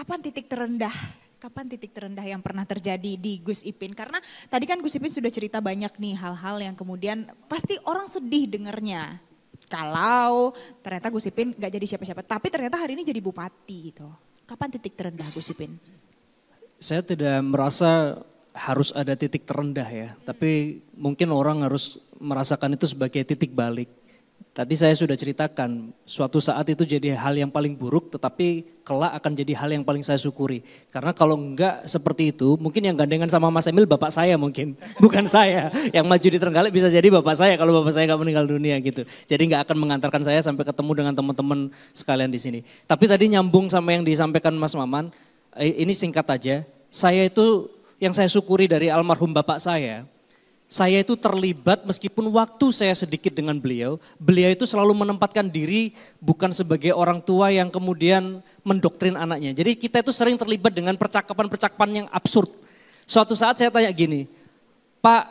kapan titik terendah? Kapan titik terendah yang pernah terjadi di Gus Ipin? Karena tadi kan Gus Ipin sudah cerita banyak nih hal-hal yang kemudian pasti orang sedih dengernya. Kalau ternyata Gus Ipin gak jadi siapa-siapa, tapi ternyata hari ini jadi bupati gitu. Kapan titik terendah Gus Ipin? Saya tidak merasa harus ada titik terendah ya, tapi mungkin orang harus merasakan itu sebagai titik balik. Tadi saya sudah ceritakan, suatu saat itu jadi hal yang paling buruk tetapi kelak akan jadi hal yang paling saya syukuri. Karena kalau enggak seperti itu, mungkin yang gandengan sama Mas Emil bapak saya mungkin, bukan saya. Yang maju di Trenggalek bisa jadi bapak saya kalau bapak saya enggak meninggal dunia gitu. Jadi enggak akan mengantarkan saya sampai ketemu dengan teman-teman sekalian di sini. Tapi tadi nyambung sama yang disampaikan Mas Maman, ini singkat aja. Saya itu yang saya syukuri dari almarhum bapak saya itu terlibat meskipun waktu saya sedikit dengan beliau itu selalu menempatkan diri bukan sebagai orang tua yang kemudian mendoktrin anaknya. Jadi kita itu sering terlibat dengan percakapan-percakapan yang absurd. Suatu saat saya tanya gini, Pak,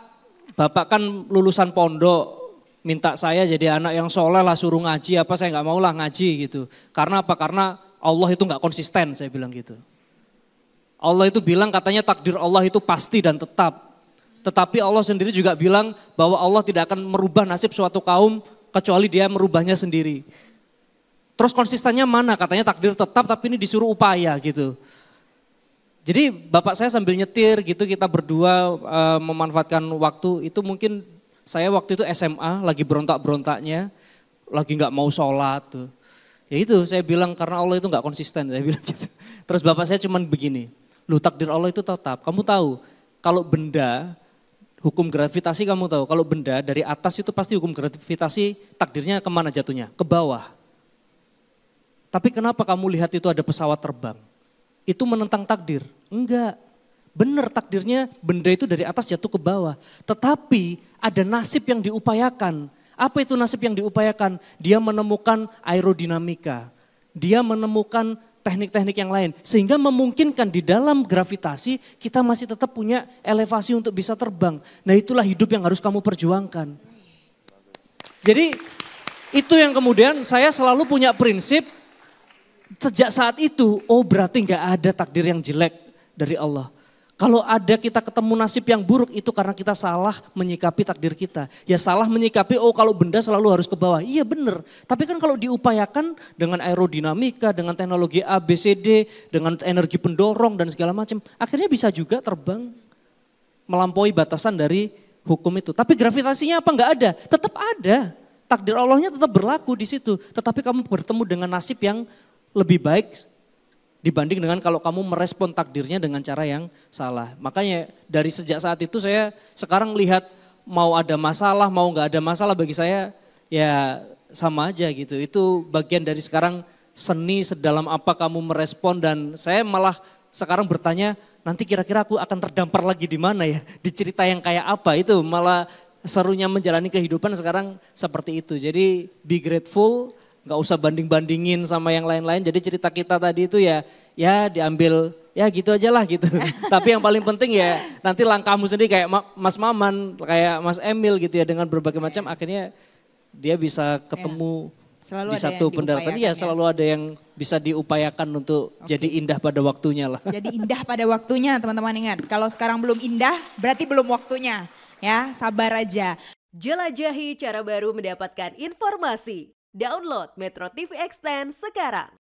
Bapak kan lulusan pondok, minta saya jadi anak yang soleh lah, suruh ngaji apa, saya nggak mau lah ngaji gitu. Karena apa? Karena Allah itu nggak konsisten, saya bilang gitu. Allah itu bilang katanya takdir Allah itu pasti dan tetap. Tetapi Allah sendiri juga bilang bahwa Allah tidak akan merubah nasib suatu kaum kecuali dia merubahnya sendiri. Terus konsistennya mana? Katanya takdir tetap tapi ini disuruh upaya gitu. Jadi bapak saya sambil nyetir gitu kita berdua memanfaatkan waktu itu mungkin saya waktu itu SMA lagi berontak-berontaknya, lagi nggak mau sholat tuh. Ya itu saya bilang karena Allah itu nggak konsisten saya bilang gitu. Terus bapak saya cuman begini, lu takdir Allah itu tetap. Kamu tahu kalau benda hukum gravitasi kamu tahu, kalau benda dari atas itu pasti hukum gravitasi takdirnya kemana jatuhnya? Ke bawah. Tapi kenapa kamu lihat itu ada pesawat terbang? Itu menentang takdir? Enggak. Benar takdirnya benda itu dari atas jatuh ke bawah. Tetapi ada nasib yang diupayakan. Apa itu nasib yang diupayakan? Dia menemukan aerodinamika. Dia menemukan teknik-teknik yang lain. Sehingga memungkinkan di dalam gravitasi kita masih tetap punya elevasi untuk bisa terbang. Nah itulah hidup yang harus kamu perjuangkan. Jadi itu yang kemudian saya selalu punya prinsip sejak saat itu, oh berarti nggak ada takdir yang jelek dari Allah. Kalau ada kita ketemu nasib yang buruk itu karena kita salah menyikapi takdir kita. Ya salah menyikapi, oh kalau benda selalu harus ke bawah. Iya benar, tapi kan kalau diupayakan dengan aerodinamika, dengan teknologi A, B, C, D, dengan energi pendorong dan segala macam. Akhirnya bisa juga terbang melampaui batasan dari hukum itu. Tapi gravitasinya apa enggak ada? Tetap ada. Takdir Allahnya tetap berlaku di situ. Tetapi kamu bertemu dengan nasib yang lebih baik dibanding dengan kalau kamu merespon takdirnya dengan cara yang salah. Makanya dari sejak saat itu saya sekarang lihat mau ada masalah, mau nggak ada masalah bagi saya ya sama aja gitu. Itu bagian dari sekarang seni sedalam apa kamu merespon dan saya malah sekarang bertanya nanti kira-kira aku akan terdampar lagi di mana ya, di cerita yang kayak apa itu malah serunya menjalani kehidupan sekarang seperti itu. Jadi be grateful. Gak usah banding-bandingin sama yang lain-lain. Jadi cerita kita tadi itu ya diambil ya gitu aja lah gitu. Tapi yang paling penting ya nanti langkahmu sendiri kayak Mas Maman, kayak Mas Emil gitu ya dengan berbagai macam akhirnya dia bisa ketemu di satu pendaratan. Ya selalu ada yang bisa diupayakan untuk jadi indah pada waktunya lah. Jadi indah pada waktunya teman-teman ingat. Kalau sekarang belum indah berarti belum waktunya ya sabar aja. Jelajahi cara baru mendapatkan informasi. Download Metro TV Extend sekarang.